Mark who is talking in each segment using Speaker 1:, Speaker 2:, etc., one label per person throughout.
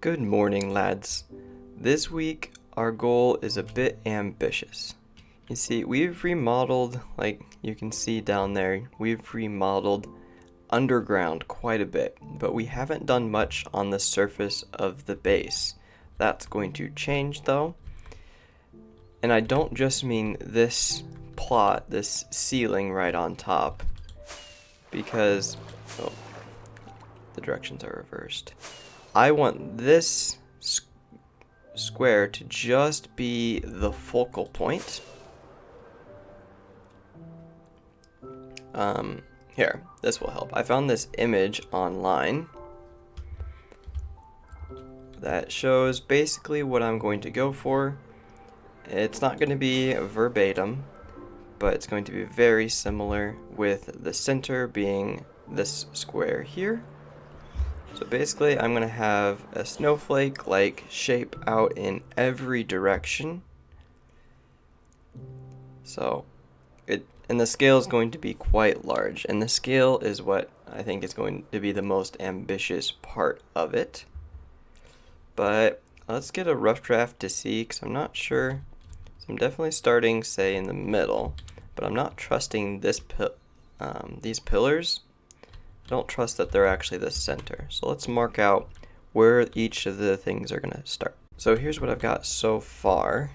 Speaker 1: Good morning, lads. This week, our goal is a bit ambitious. You see, we've remodeled, like you can see down there, we've remodeled underground quite a bit, but we haven't done much on the surface of the base. That's going to change though. And I don't just mean this plot, this ceiling right on top, because, oh, the directions are reversed. I want this square to just be the focal point. Here, this will help. I found this image online that shows basically what I'm going to go for. It's not going to be verbatim, but it's going to be very similar, with the center being this square here. So basically, I'm going to have a snowflake-like shape out in every direction. And the scale is going to be quite large, and the scale is what I think is going to be the most ambitious part of it. But let's get a rough draft to see, because I'm not sure. So I'm definitely starting, say, in the middle, but I'm not trusting these pillars. I don't trust that they're actually the center. So let's mark out where each of the things are going to start. So here's what I've got so far.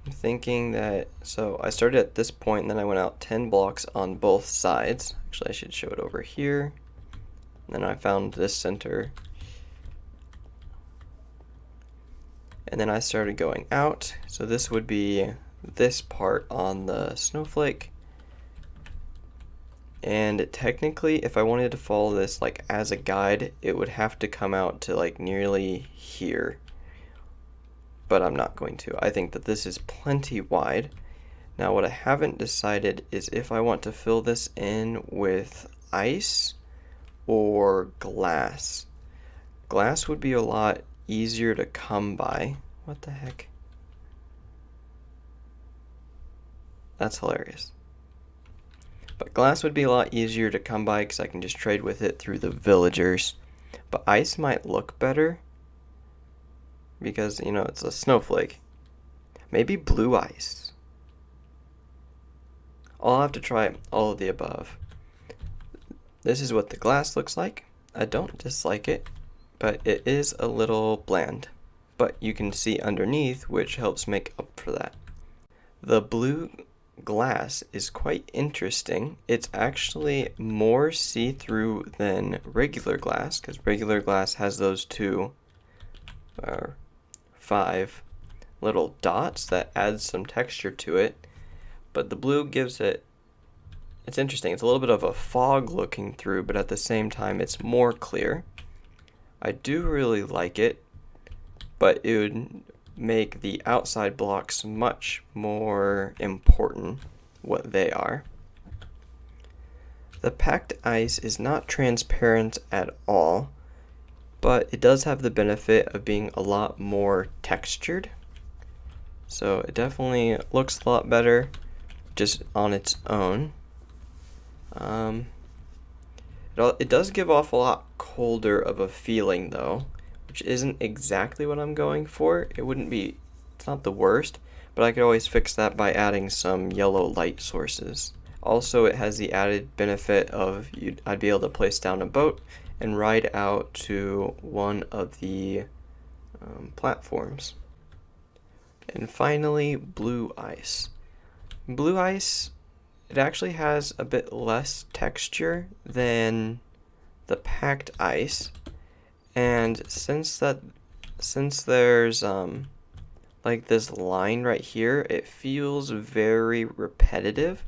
Speaker 1: I'm thinking that, so I started at this point and then I went out 10 blocks on both sides. Actually, I should show it over here. And then I found this center. And then I started going out. So this would be this part on the snowflake. And technically, if I wanted to follow this like as a guide, it would have to come out to like nearly here. But I'm not going to. I think that this is plenty wide. Now what I haven't decided is if I want to fill this in with ice or glass. Glass would be a lot easier to come by. What the heck? That's hilarious. But glass would be a lot easier to come by because I can just trade with it through the villagers. But ice might look better because, you know, it's a snowflake. Maybe blue ice. I'll have to try all of the above. This is what the glass looks like. I don't dislike it, but it is a little bland. But you can see underneath, which helps make up for that. The blue glass is quite interesting. It's actually more see-through than regular glass, because regular glass has those two or 5 little dots that add some texture to it, but the blue gives it, it's interesting. It's a little bit of a fog looking through, but at the same time it's more clear. I do really like it, but it would make the outside blocks much more important, what they are. The packed ice is not transparent at all, but it does have the benefit of being a lot more textured. So it definitely looks a lot better just on its own. It does give off a lot colder of a feeling though, which isn't exactly what I'm going for. It's not the worst, but I could always fix that by adding some yellow light sources. Also, it has the added benefit of I'd be able to place down a boat and ride out to one of the platforms. And finally, blue ice. Blue ice, it actually has a bit less texture than the packed ice. And since there's like this line right here, it feels very repetitive.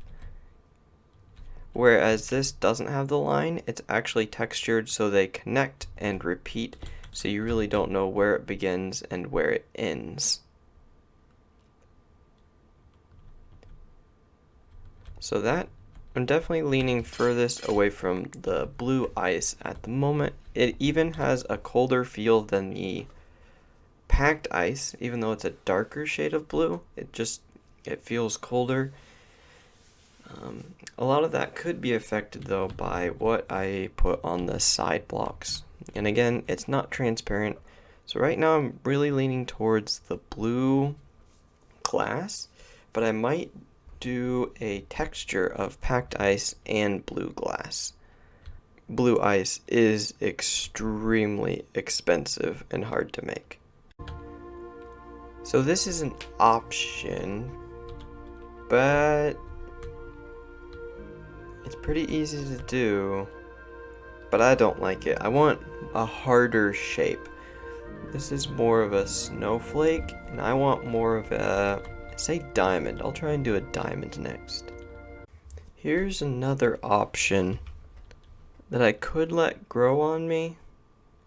Speaker 1: Whereas this doesn't have the line, it's actually textured so they connect and repeat, so you really don't know where it begins and where it ends. So that, I'm definitely leaning furthest away from the blue ice at the moment. It even has a colder feel than the packed ice, even though it's a darker shade of blue. It feels colder. A lot of that could be affected though by what I put on the side blocks. And again, it's not transparent. So right now I'm really leaning towards the blue glass, but I might do a texture of packed ice and blue glass. Blue ice is extremely expensive and hard to make. So this is an option, but it's pretty easy to do, but I don't like it. I want a harder shape. This is more of a snowflake, and I want more of a, say, diamond. I'll try and do a diamond next. Here's another option that I could let grow on me,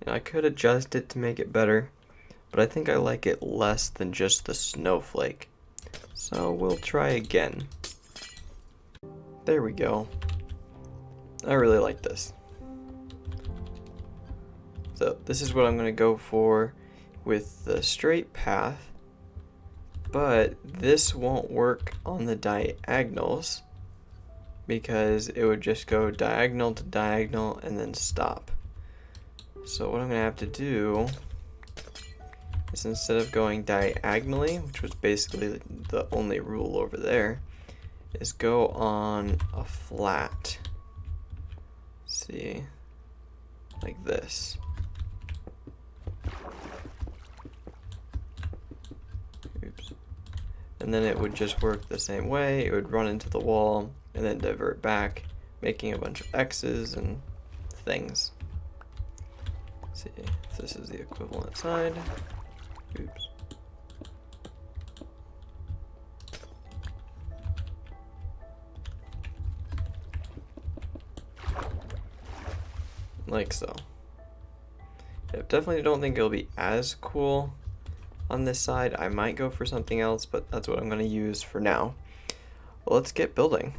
Speaker 1: and I could adjust it to make it better, but I think I like it less than just the snowflake. So we'll try again. There we go. I really like this. So this is what I'm going to go for with the straight path, but this won't work on the diagonals because it would just go diagonal to diagonal and then stop. So what I'm going to have to do is, instead of going diagonally, which was basically the only rule over there, is go on a flat. See, like this. Oops. And then it would just work the same way. It would run into the wall and then divert back, making a bunch of X's and things. Let's see if this is the equivalent side. Oops. Like so. I definitely don't think it'll be as cool on this side. I might go for something else, but that's what I'm going to use for now. Well, let's get building.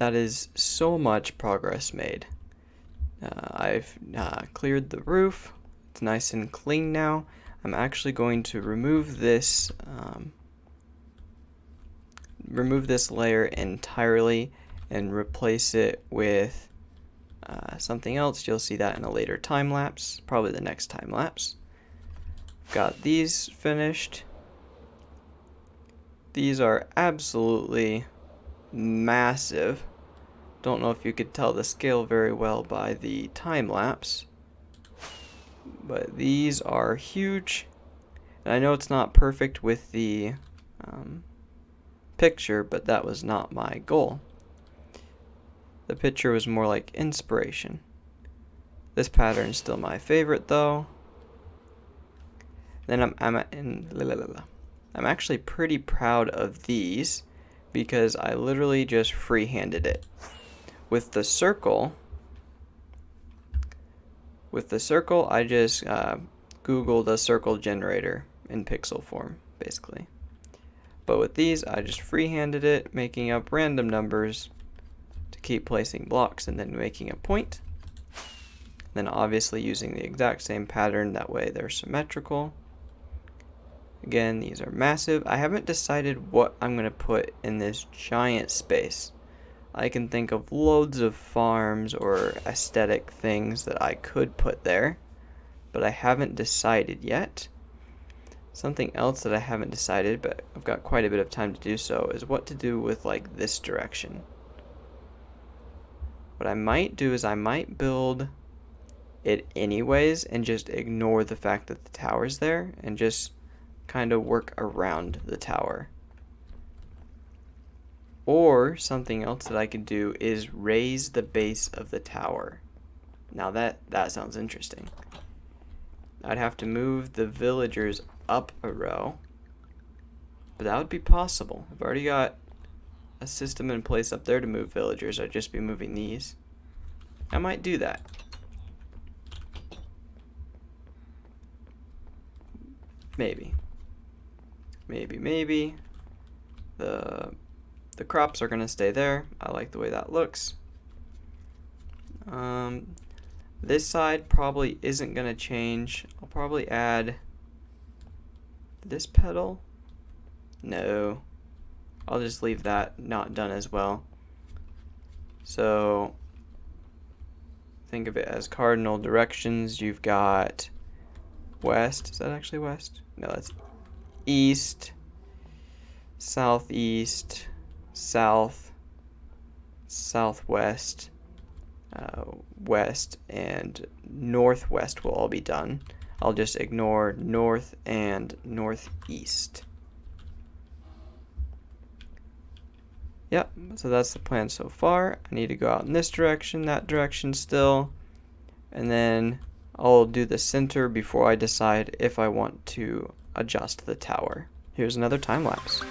Speaker 1: that is so much progress made. I've cleared the roof. It's nice and clean now. I'm actually going to remove this layer entirely and replace it with something else. You'll see that in a later time lapse, probably the next time lapse. Got these finished. These are absolutely massive. Don't know if you could tell the scale very well by the time lapse, but these are huge. And I know it's not perfect with the picture, but that was not my goal. The picture was more like inspiration. This pattern is still my favorite though. Then I'm actually pretty proud of these because I literally just freehanded it. With the circle, I just Googled a circle generator in pixel form, basically. But with these, I just freehanded it, making up random numbers to keep placing blocks and then making a point. Then obviously using the exact same pattern, that way they're symmetrical. Again, these are massive. I haven't decided what I'm going to put in this giant space. I can think of loads of farms or aesthetic things that I could put there, but I haven't decided yet. Something else that I haven't decided, but I've got quite a bit of time to do so, is what to do with like this direction. What I might do is I might build it anyways and just ignore the fact that the tower's there and just kind of work around the tower. Or something else that I could do is raise the base of the tower. Now that sounds interesting. I'd have to move the villagers up a row, but that would be possible. I've already got a system in place up there to move villagers. I'd just be moving these. I might do that. Maybe. The crops are going to stay there. I like the way that looks. This side probably isn't going to change. I'll probably add this petal. No. I'll just leave that not done as well. So think of it as cardinal directions. You've got west. Is that actually west? No, that's east, southeast, south, southwest, west, and northwest will all be done. I'll just ignore north and northeast. Yep, so that's the plan so far. I need to go out in this direction, that direction still, and then I'll do the center before I decide if I want to adjust the tower. Here's another time lapse.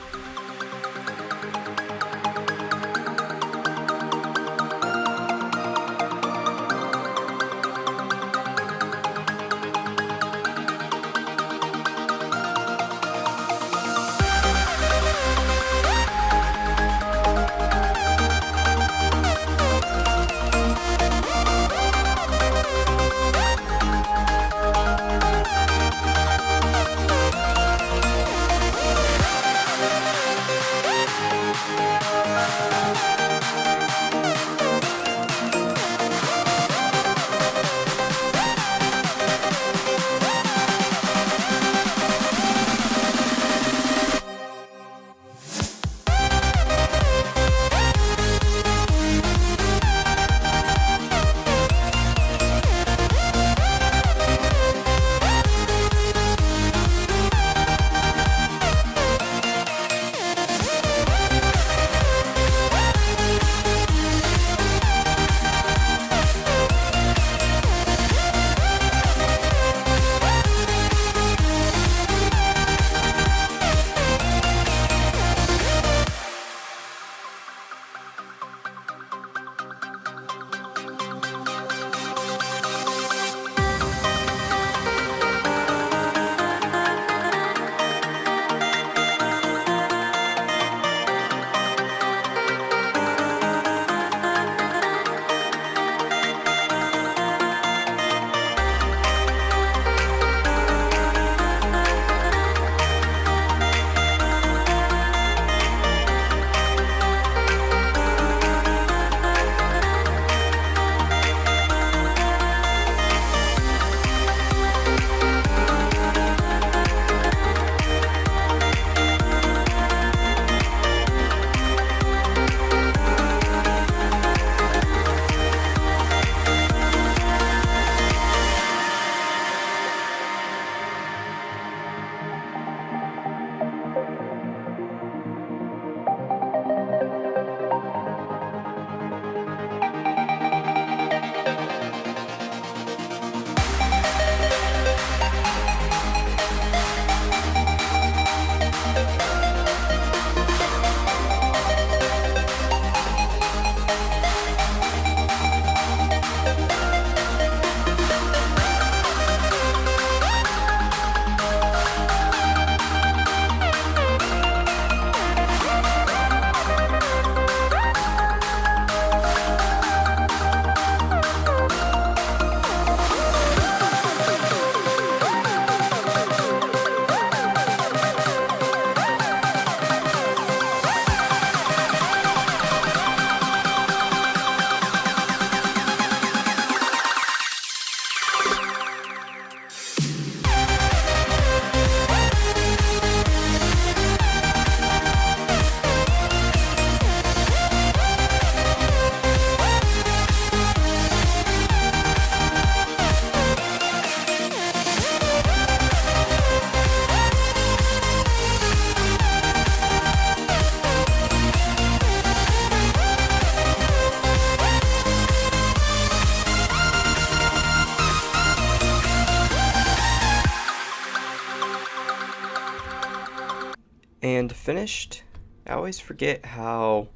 Speaker 1: And finished. I always forget how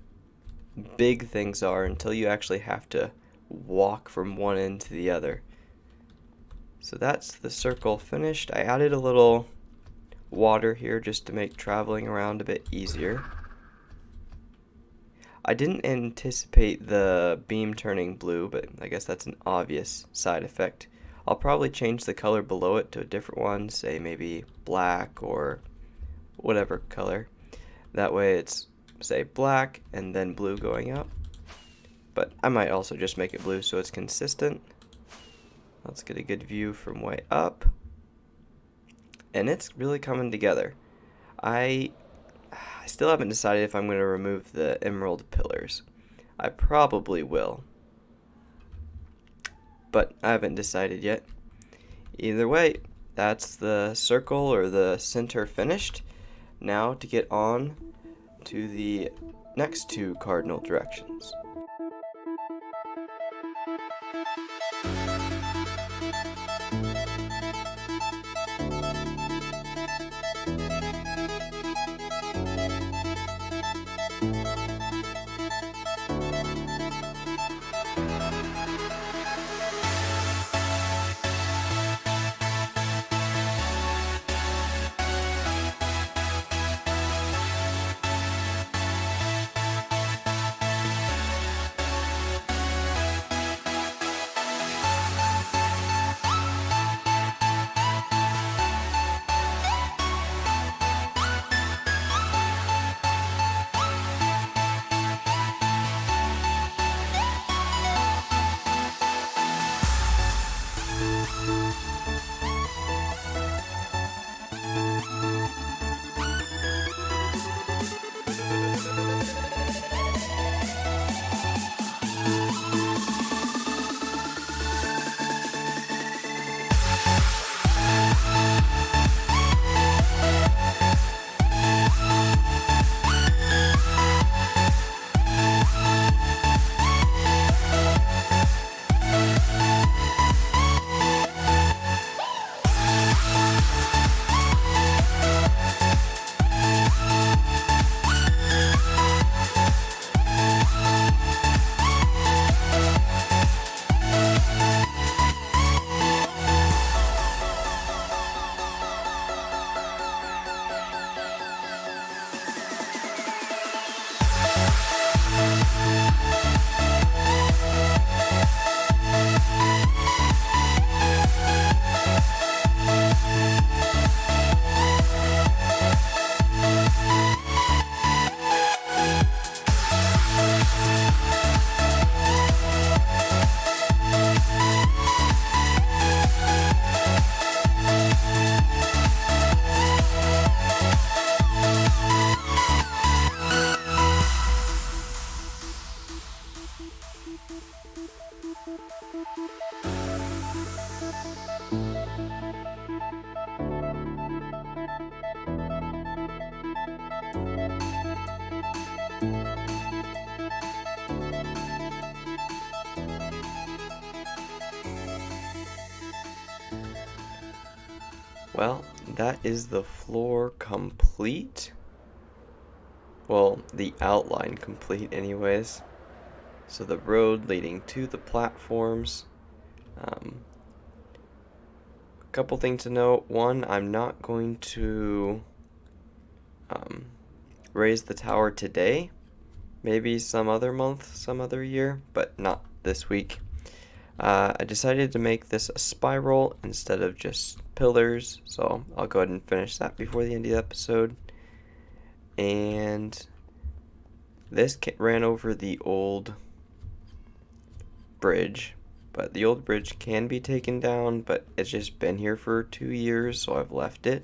Speaker 1: big things are until you actually have to walk from one end to the other. So that's the circle finished. I added a little water here just to make traveling around a bit easier. I didn't anticipate the beam turning blue, but I guess that's an obvious side effect. I'll probably change the color below it to a different one, say maybe black or whatever color. That way it's, say, black and then blue going up. But I might also just make it blue so it's consistent. Let's get a good view from way up. And it's really coming together. I still haven't decided if I'm going to remove the emerald pillars. I probably will, but I haven't decided yet. Either way, that's the circle or the center finished. Now to get on to the next two cardinal directions. Well, that is the floor complete. Well, the outline complete anyways. So the road leading to the platforms. A couple things to note. One, I'm not going to raise the tower today. Maybe some other month, some other year, but not this week. I decided to make this a spiral instead of just pillars, so I'll go ahead and finish that before the end of the episode. And this ran over the old bridge, but the old bridge can be taken down, but it's just been here for 2 years, so I've left it.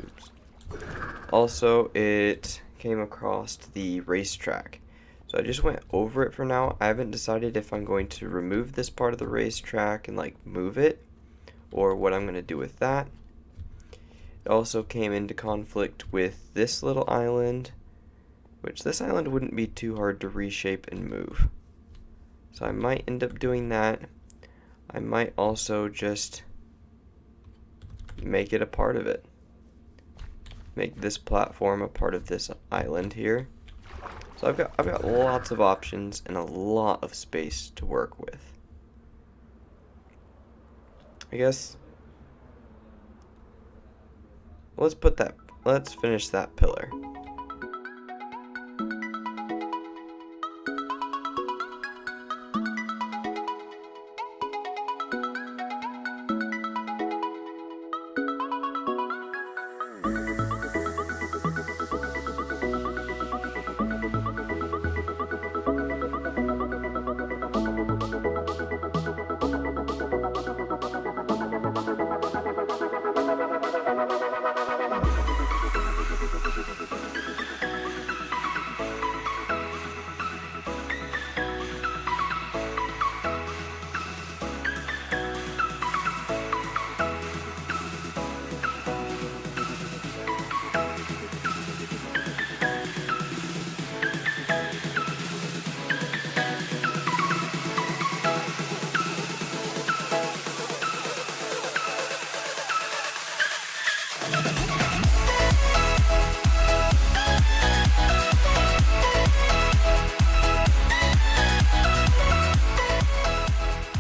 Speaker 1: Oops. Also, it came across the racetrack. So I just went over it for now. I haven't decided if I'm going to remove this part of the racetrack and like move it, or what I'm going to do with that. It also came into conflict with this little island, which this island wouldn't be too hard to reshape and move. So I might end up doing that. I might also just make it a part of it. Make this platform a part of this island here. So I've got lots of options and a lot of space to work with. I guess let's finish that pillar.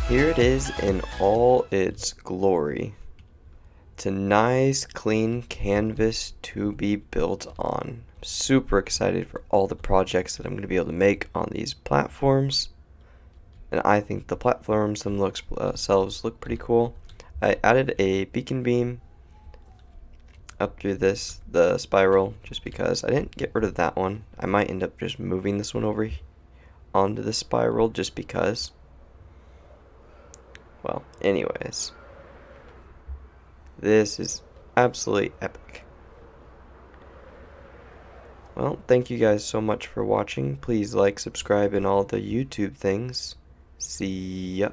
Speaker 1: Here it is in all its glory. It's a nice, clean canvas to be built on. I'm super excited for all the projects that I'm going to be able to make on these platforms. And I think the platforms themselves look pretty cool. I added a beacon beam up through the spiral, just because I didn't get rid of that one. I might end up just moving this one over onto the spiral just because. Well, anyways, this is absolutely epic. Well, thank you guys so much for watching. Please like, subscribe, and all the YouTube things. See ya.